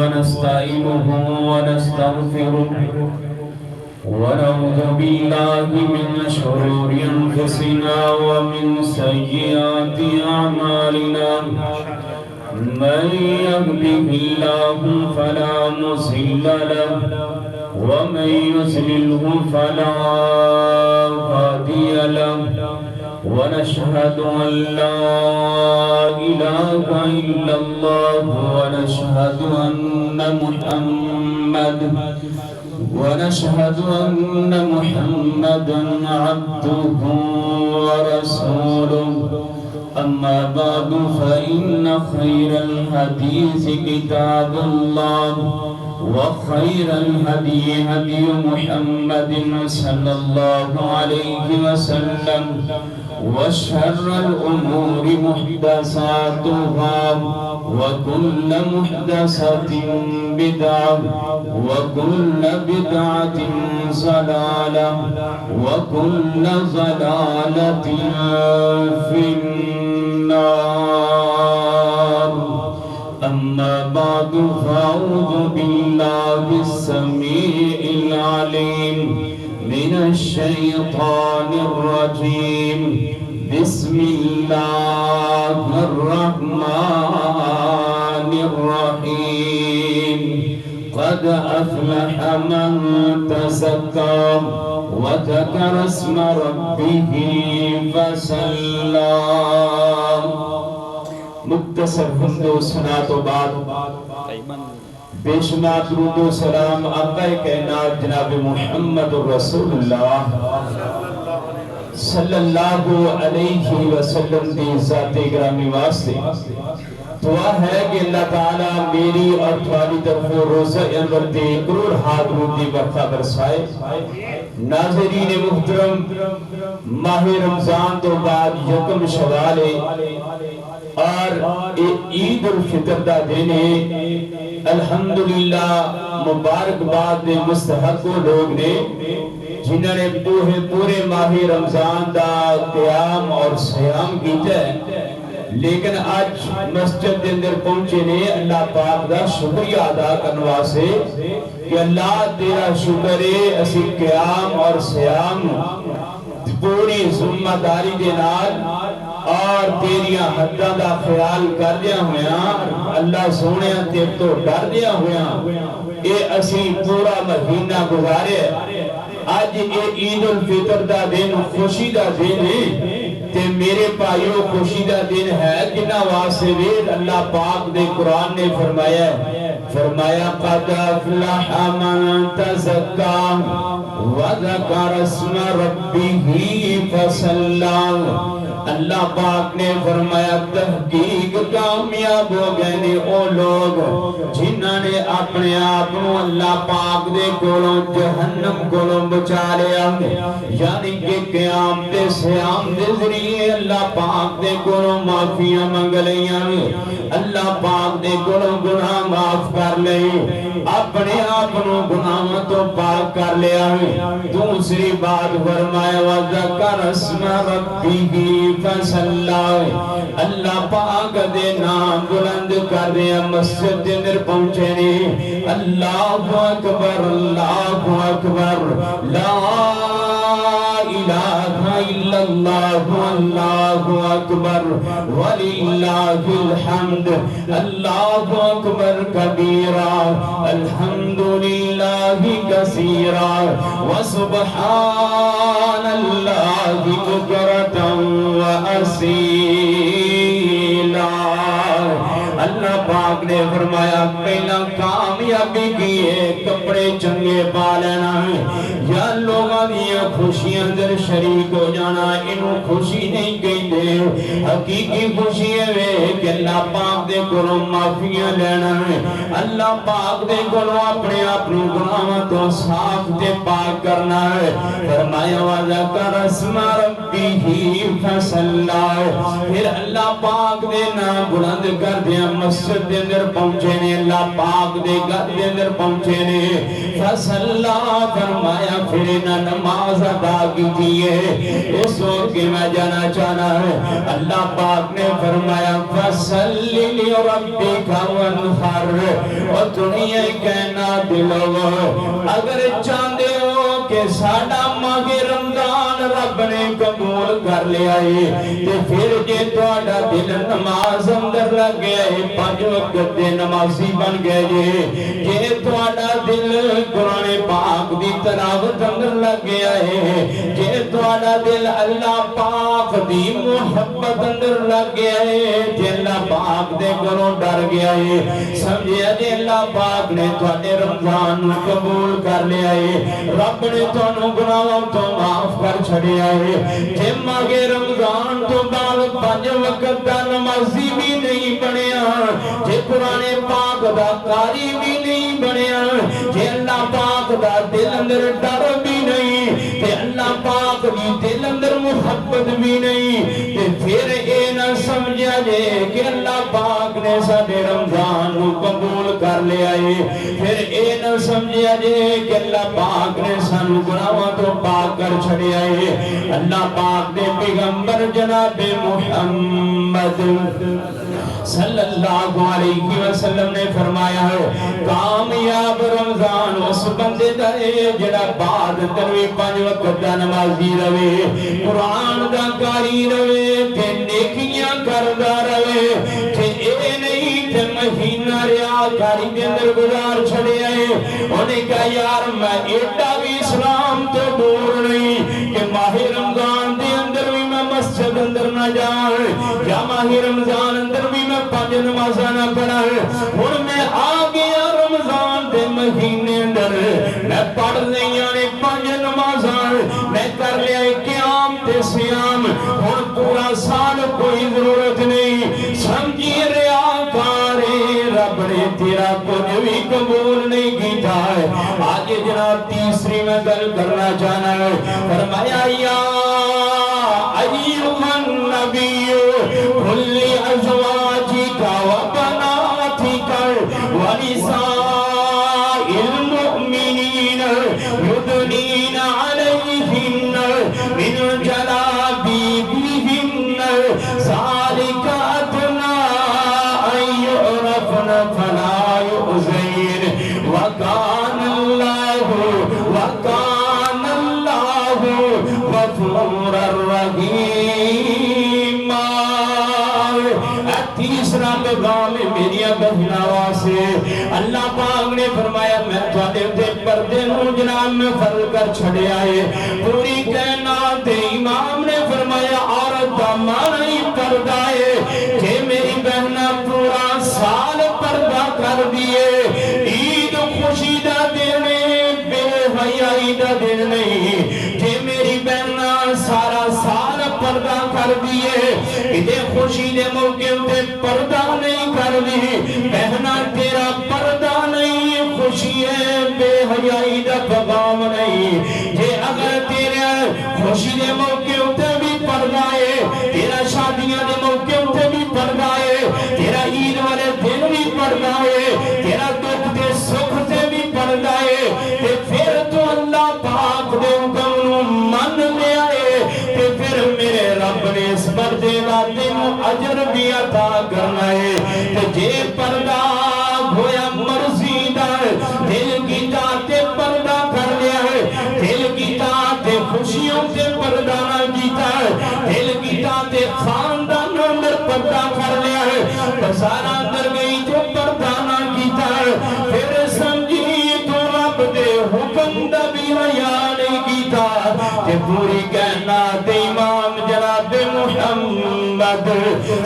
ونستعينه ونستغفره ونعوذ بالله من شرور أنفسنا ومن سيئات أعمالنا من يهده الله فلا مضل له ومن يضلله فلا هادي له ونشهد أن لا إله إلا الله ونشهد أن محمدا عبده ورسوله أما بعد فإن خير الحديث كتاب الله وخير الهدي هدي محمد صلى الله عليه وسلم وشر الأمور محدثاتها وكل محدثة بدعة وكل بدعة ضلالة وكل ضلالة في النار أما بعد فأعوذ بالله السميع العليم من الشيطان الرجيم بسم الله الرحمن الرحيم قد أفلح من تزكى وذكر اسم ربه فصلى مختصر حمد و ثنا تو بعد بے شمار درود و سلام آقا کائنات جناب محمد رسول اللہ صلی اللہ علیہ وسلم دی ذات گرامی واسطے دعا ہے کہ اللہ تعالیٰ میری اور تمہاری طرف روزہ انور دے کرور حاضروں دی برکھا برسائے. ناظرین محترم، ماہ رمضان تو بعد یکم شوال اور عید الفطر دا دینے الحمدللہ مبارک باد دے مستحق لوگ نے جنہوں نے پورے ماہ رمضان دا قیام اور سیام کیتا ہے، لیکن آج مسجد دے اندر پہنچے نے اللہ پاک دا شکریہ ادا کرنے واسطے کہ اللہ تیرا شکر ہے اسی قیام اور سیام پوری ذمہ داری دے نال اور تیریاں حداں دا خیال کر دیا ہویا اللہ سونے تیر تو ڈر دیا ہویا اے اسی پورا مہینہ گزارے. آج اے عید الفطر دا دن خوشی دا دن ہے تے میرے پائیوں خوشی دا دن ہے جنہ واسے وید اللہ پاک دے قرآن نے فرمایا قد افلح من تزکا وذکر اسم ربہ فصلی. اللہ پاک نے فرمایا تحقیق کامیاب ہو گئے نے او لوگ جنہاں نے اپنے آپنوں اللہ پاک دے کولوں جہنم کولوں بچا لیا، یعنی کہ قیام دے سیام دے ذریعے اللہ پاک دے کولوں معافیاں منگ لیاں، اللہ پاک دے کولوں گناہ معاف کر لے، اپنے آپنوں گناہوں تو پاک کر لیا. دوسری بات فرمایا وذکر اسم ربہ فصلی. اللہ پاک دے نام بلند کر دیا مسجد دے اندر پہنچے نے اللہ اکبر لا الہ الا اللہ اللہ اکبر وللہ الحمد اللہ اکبر کبیرا الحمدللہ کثیرا وسبحان اللہ بکرتا واسیلا. اللہ پاک نے فرمایا پہلا کامیابی کی ہے کپڑے چنگے پا لینا یا لوگاں دیا خوشیاں در شریک ہو جانا، انہوں خوشی نہیں کہتے. حقیقی خوشی ہے کہ اللہ پاک دے کولوں معافیاں لینا ہے، اللہ پاک دے کولوں اپنے اپنے گناہاں تو صاف تے پاک کرنا ہے. فرمایا وذکر اسم ربہ فصلی. پھر اللہ پاک دے نام بلند کر دیا مسجد مسجد دے اندر پہنچے نے اللہ پاک دے گھر دے اندر پہنچے نے فصلا فرمایا پھر انہاں نماز ادا کی ہے اس وقت کہ میں جانا چاہنا ہے اللہ پاک نے فرمایا فصلی لربک وانحر اور دنیا کہنا دلو اگر چاہتے ہو کہ ساڈا ماہ رمضان رب نے قبول کر لیا ہے تے پھر جے تہاڈا دل نماز اندر لگ گیا ہے 5 وقت دے نمازی بن گئے جے تہاڈا دل قرآن پاک دی تلاوت اندر لگ گیا ہے جے تہاڈا دل اللہ پاک دی محبت اندر لگ گیا ہے جے اللہ پاک دے گھروں ڈر گیا ہے سمجھیا جے اللہ پاک نے تہاڈے رمضان نو قبول کر لیا ہے رب نے تانوں گناہاں تو معاف کر چھڑیا ہے جے ماہ رمضان تو بعد 5 وقت دا نمازی بھی نہیں بنیا جے قرآن پاک دا قاری بھی نہیں بنیا جے اللہ پاک دا دل اندر ڈر بھی نہیں تے اللہ پاک دی دل اندر محبت بھی نہیں تے پھر اے نہ سمجھا جے کہ اللہ پاک نے ساڈے رمضان نو قبول کر لیا ہے پھر اے نہ سمجھا جے کہ اللہ پاک نے سانو گناہاں تو پاک کر چھڑیا ہے اللہ پاک دے پیغمبر جناب محمد صلی اللہ علیہ وسلم نے فرمایا ہے کامیاب رمضان اس بندے دا ہے جڑا بعد تروی 5 وقت دا نمازی رہے قرآن دا قاری رہے تے نیکیاں کردا رہے تے اے نہیں تے مہینہ ریاکاری دے اندر گزار چھڑے آئے انہیں کہا یار میں ایڈا بھی اسلام تو دور نہیں کہ ماہ رمضان دے اندر بھی میں مسجد اندر نہ جائے یا ماہ رمضان اندر بھی میں 5 نمازاں نہ پڑھائے اور میں آگیا رمضان دے مہینے اندر میں پڑھ لیا نے 5 نمازاں میں کر لیا قیام تے سیام اور پورا سال کوئی ضرورت نہیں سمجھی ریاکارے رب نے تیرا کچھ بھی قبول نہیں کیتا ہے آگے جناب تیسری میں گل کرنا چاہنا ہے فرمایا یا ایھا النبی قل لازواجک وبناتک ونساء المؤمنین یدنین علیہن من جلابیبہن ذالک ادنی ان یعرفن فلا یؤذین وکان اللہ غفورا رحیما تیسرا پیغام میری بہنوں سے اللہ پاک نے فرمایا میں تواڈے تے پردے نوں جناب میں فرض کر چھڑیا ہے پوری کائنات امام نے فرمایا عورت دا معنی ہی پردہ ہے کہ میری بہن پورا سال پردہ کر دیے عید خوشی دا دن بے حیائی دا دن نہیں کہ میری بہن سارا سال پردہ کر دیے ادھے خوشی دے موقع تے پردہ نہیں کر دی بہنا تیرا پردہ نہیں خوشی ہے بے حیائی دا پیغام نہیں جے اگر تیرا خوشی دے موقع تے بھی پردہ ہے تیرا شادیاں دے موقع تے بھی پردہ ہے تیرا عید والے دن بھی پردہ ہے تیرا دکھ تے سکھ تے بھی پردہ ہے تے پھر تو اللہ پاک دے حکم من لیا ہے تے پھر میرے رب نے اس پردے دا تینوں اجر بھی عطا کرنا ہے تے جے پردہ ہویا مرضی دا دل کی تے پردہ کر لیا ہے دل کی تے خوشیوں سے پردہ نہ کیتا ہے دل کی تے خاندان اندر پردہ کر لیا ہے بازار اندر گئی تو پردہ نہ کیتا ہے پھر سمجھی تو رب دے حکم دا بھی حیا نہیں کیتا کہ پوری کائنات امام جناب محمد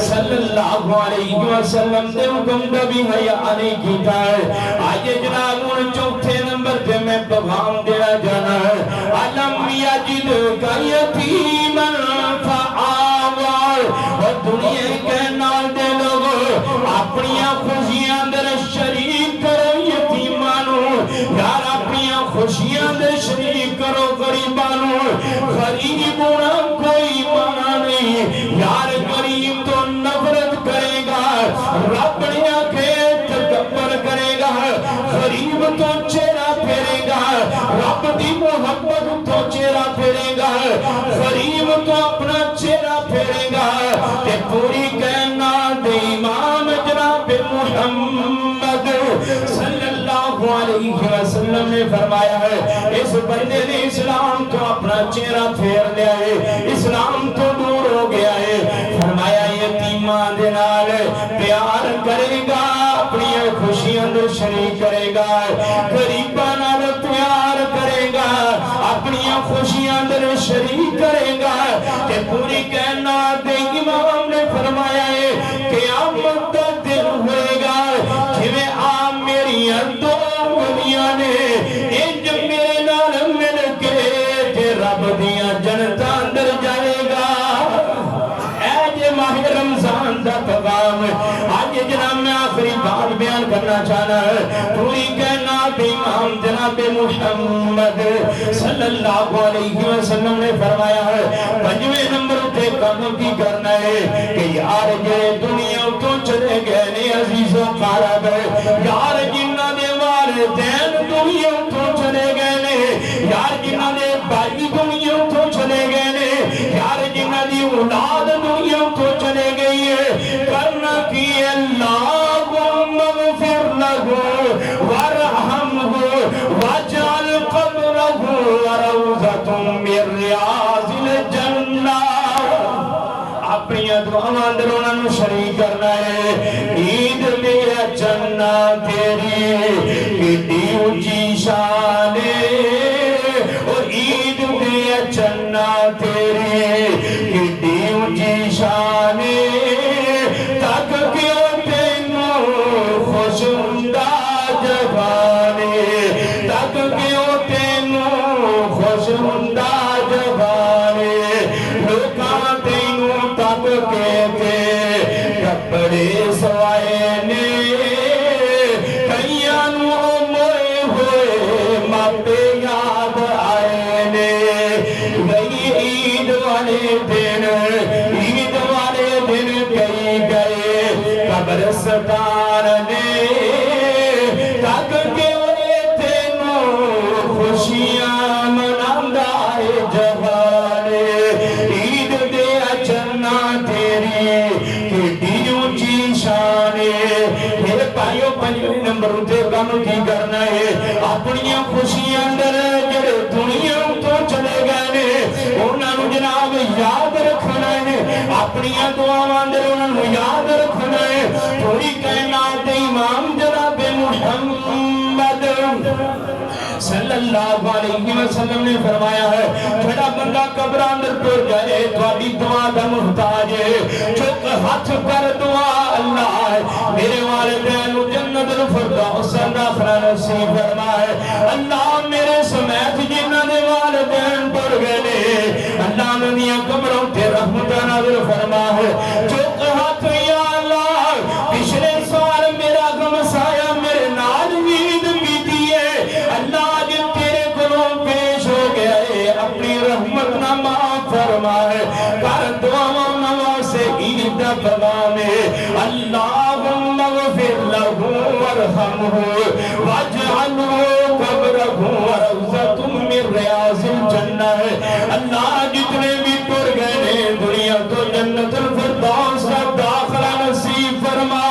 صلی اللہ علیہ وسلم دے حکم دا بھی حیا نہیں کیتا ہے آج جناب ان چوتھے نمبر تے میں پیغام دینا جانا ہے علم یجد کا یتیما فآوا اور دنیا کے نال دے لوگ اپنی خوشیاں اندر شریک کرو یتیمانو یار اپنی خوشیاں اندر شریک کرو غریبانو غریب ہونا کوئی معنی نہیں یار غریب تو نفرت کرے گا رب نے آکھے گا، رب دی محبت تو چہرہ پھیرے گا، غریب تو اپنا چہرہ پھیرے گا، کہ پوری کائنات دے امام جناب محمد صلی اللہ علیہ وسلم نے فرمایا ہے اس بندے نے اسلام تو اپنا چہرہ پھیر لیا ہے، اسلام تو دور ہو گیا ہے۔ فرمایا یتیمان دے نال پیار کرے گا، اپنی خوشیاں دے شریک کرے گا، غریباں نال پیار کرے گا، اپنی خوشیاں دے شریک کرے گا، کہ پوری کائنات دے امام نے فرمایا ہے قیامت دا دن ہوئے گا جویں آپ میری دو گلیاں نے انج میرے نال مل کے تے رب دیاں جنتاں اندر جائے گا۔ اے جے ماہ رمضان دا پیغام آج جناب میں آخری بات بیان کرنا چاہنا ہے، پوری کائنات امام جناب محمد صلی اللہ علیہ وسلم نے فرمایا ہے پنجویں نمبر تے کام کی کرنا ہے کہ یار جے دنیا تو چلے گئے نے عزیزوں قارب یار جنہ دے والدین دنیا تو چلے گئے نے، یار جنہ دے بھائی دنیا تو چلے گئے نے، یار جنہ دی اولاد دنیا تو چلے گئی ہے، کرنا کی اللہم اغفر لہو ورحمہ واجعل قبرہ روضۃ من ریاض الجنہ۔ اپنی دعاواں اندر انہاں نوں شریک کرنا ہے۔ عید میرا جنہ تیری کتنی اونچی شان اور عید میرا جنہ تیری کتنی اونچی شان تک کیوں تینوں خوش ہوندا جہانے، تک کیوں تینوں خوش ہوندا جہانے، لوکاں تینوں تک کے کپڑے سوائے نے، کئیاں نوں موئے ہوئے ماپے یاد آئے نے، گئی عید والے دن، عید والے دن کئی گئے قبرستان نے، تک کے ہوئے تینوں خوشیاں مناندا ہے جہانے، عید دے اچھنا تیری کتنی اونچی شان ہے۔ میرے بھائیو پنجویں نمبر تے کام کی کرنا ہے، اپنی خوشیاں اندر جڑے دنیا تو چلے گئے نے انہاں نوں جناب یاد رکھنا ہے، اپنی دعاواں اندر انہاں نوں یاد رکھنا ہے۔ پوری کائنات دے امام جناب محمد صلی اللہ علیہ وسلم نے فرمایا ہے جڑا بندہ قبر اندر ٹر جائے تہاڈی دعا دا محتاج ہے، چک ہاتھ کر دعا اللہ میرے والدین نوں جنت الفردوس دا داخلہ نصیب فرمائے، اللہ میرے سمیت جنہاں دے والدین ٹر گئے نے اللہ انہاں دیاں قبراں تے رحمت نازل فرمائے، چک ہاتھ یا اللہ پچھلے سال میرا غم سایہ میرے نال عید بیتی ہے، اللہ اپنی رحمت نہ معاف فرمائے، کر دعاواں نواسے عید دا پیغام ہے، اللہم اغفر لہو ورحمہ واجعلہ قبرہ روضۃ من ریاض الجنہ ہے۔ اللہ جتنے بھی ٹر گئے نے دنیا تو جنت الفردوس کا داخلہ نصیب فرما۔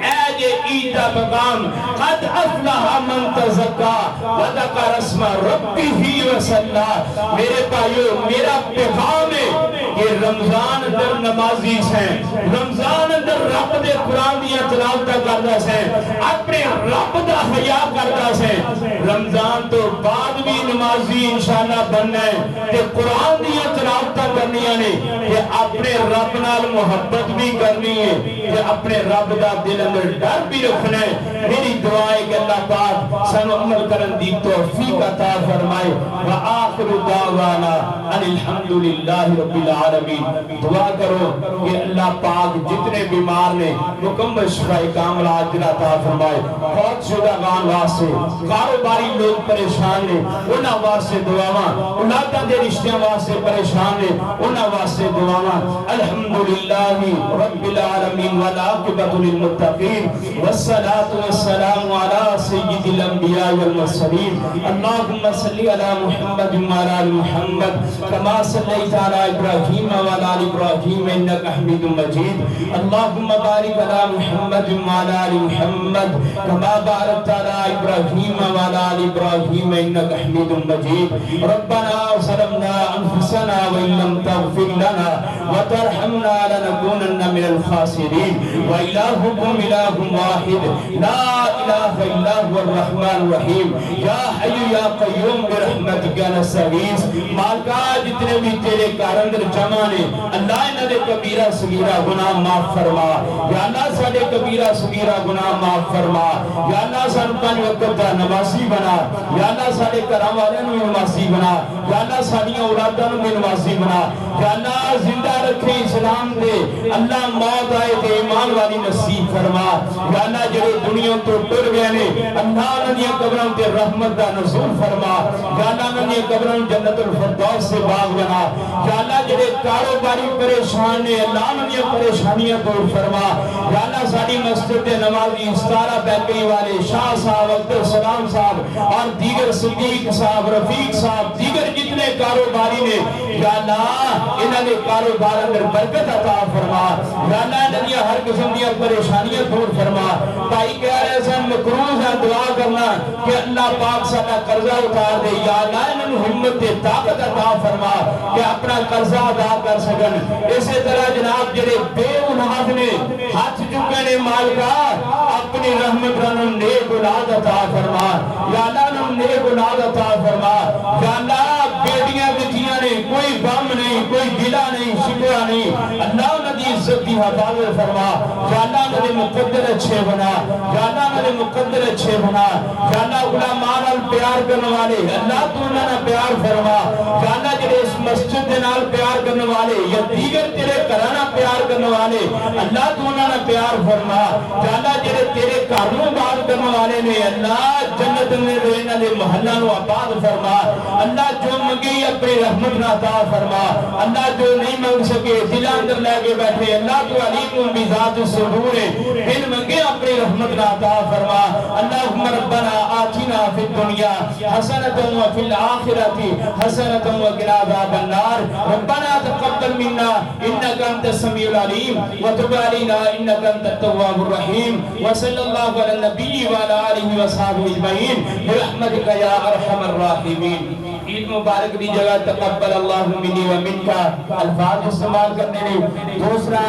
اے جے عید دا پیغام قد افلح من تزکا وذکر اسم ربہ وصلی، میرے بھائیو میرا پیغام ہے کہ رمضان اندر نمازی ہیں، رمضان اندر رب دے قرآن دیا تلاوت کردا سے، اپنے رب دا حیا کردا سے، رمضان تو بعد بھی نمازی انشاءاللہ بننا ہے کہ قرآن دیا تلاوت کرنیاں نے، کہ اپنے رب نال محبت بھی کرنی ہے، کہ اپنے رب دا دل اندر ڈر بھی رکھنا ہے۔ میری دعا ہے کہ اللہ پاک سانو عمل کرن دی توفیق عطا فرمائے۔ وآخر دعوانا ان الحمدللہ رب العالمین۔ دعا کرو کہ اللہ پاک جتنے بیمار نے مکمل شفا کاملہ عاجل عطا فرمائے، بہت شدگان واسطے کاروباری لوگ پریشان نے انہاں واسطے دعاواں، اولاداں دے رشتیاں واسطے پریشان نے انہاں واسطے دعاواں۔ الحمدللہ رب العالمین والعاقبۃ للمتقین والصلاة والسلام علی سید الانبیاء الانبیاء والمرسلین اللہم صلی علی محمد وعلی آل محمد کما صلیت علی ابراہیم وعلی آل ابراہیم انک حمید مجید اللہم بارک علی محمد وعلی آل محمد کما بارکت علی ابراہیم وعلی آل ابراہیم انک حمید مجید ربنا ظلمنا انفسنا وان لم تغفر لنا وترحمنا لنكونن من الخاسرين وإلهكم إله واحد لا إله إلا هو الرحمن الرحیم یا حی یا قیوم برحمتک نستغیث مالکا جتنے بھی تیرے کارندر جمع نے اللہ انہاں دے کبیرہ صغیرہ گناہ معاف فرما یا اللہ ساڑے کبیرہ صغیرہ گناہ معاف فرما یا اللہ ساڑے پانچ وقت دا نمازی بنا یا اللہ ساڑے کرام والے نمازی بنا یا اللہ ساڑی اولادہ نمازی بنا یا اللہ زندہ رکھے اسلام دے اللہ موت آئے تے ایمان والی نصیب فرما یا اللہ جڑے دنیا تو ٹر گئے نے اللہ انہی قبروں تے رحمت دا نزول فرما یا اللہ انہی قبروں جنت الفردوس سے باغ بنا یا اللہ جڑے کاروباری پریشان نے اللہ انہی پریشانیاں دور فرما یا اللہ ساڑی مسجد نمازی ستارہ بیکری والے شاہ صاحب عبدالسلام صاحب اور دیگر صدیق صاحب رفیق صاحب دیگر جتنے کاروباری نے یا اللہ انہاں نے کاروبار اندر برکت عطا فرما یا اللہ انہی ہر قسم دیا پریشانیاں دور فرما بھائی کہہ رہے ہیں مکروز ہیں دعا کرنا کہ اللہ پاک ساڑا قرضہ اتار دے یا اللہ انہوں ہمت دے طاقت عطا فرما کہ اپنا قرضہ ادا کر سکن اسی طرح جناب جڑے بے اولاد نے ہاتھ چکے نے مالکا اپنی رحمت رنم نیک اولاد عطا فرما یا اللہ انہوں نیک اولاد عطا فرما یا اللہ بیٹیاں بچیاں نے کوئی غم نہیں کوئی گلہ نہیں شکوہ نہیں اللہ انہوں نے عزت دی حفاظت فرما یا اللہ انہوں نے مقدر اچھے بنا یا اللہ انہوں نے مقدر اچھے بنا یا اللہ علماء نال پیار کرنے والے اللہ تو انہوں نے پیار فرما یا اللہ جڑے اس مسجد دے نال پیار کرنے والے یا دیگر تیرے کرانہ پیار کرنے والے اللہ تو انہوں نے پیار فرما یا اللہ جڑے تیرے کارنوں بات کرنے والے نے اللہ جنت میں رہنا دے محلہ نو آباد فرما اللہ جو منگی اپنی رحمت نہ عطا فرما اللہ جو نہیں منگ سکے دل اندر لے کے بیٹھے اللہ تو علیم بذات الصدور بن منگے اپنی رحمت نہ عطا فرما اللہم ربنا آتنا فی الدنیا حسنة وفی الآخرة حسنة وقنا عذاب النار ربنا تقبل منا انك انت السمیع العلیم وتب علینا انك انت التواب الرحیم وصلی اللہ علی النبی وعلی آلہ وصحبہ اجمعین برحمتک یا ارحم الراحمین عید مبارک دی جگہ تقبل اللہ منی و منکا الفاظ استعمال کرنے نے دوسرا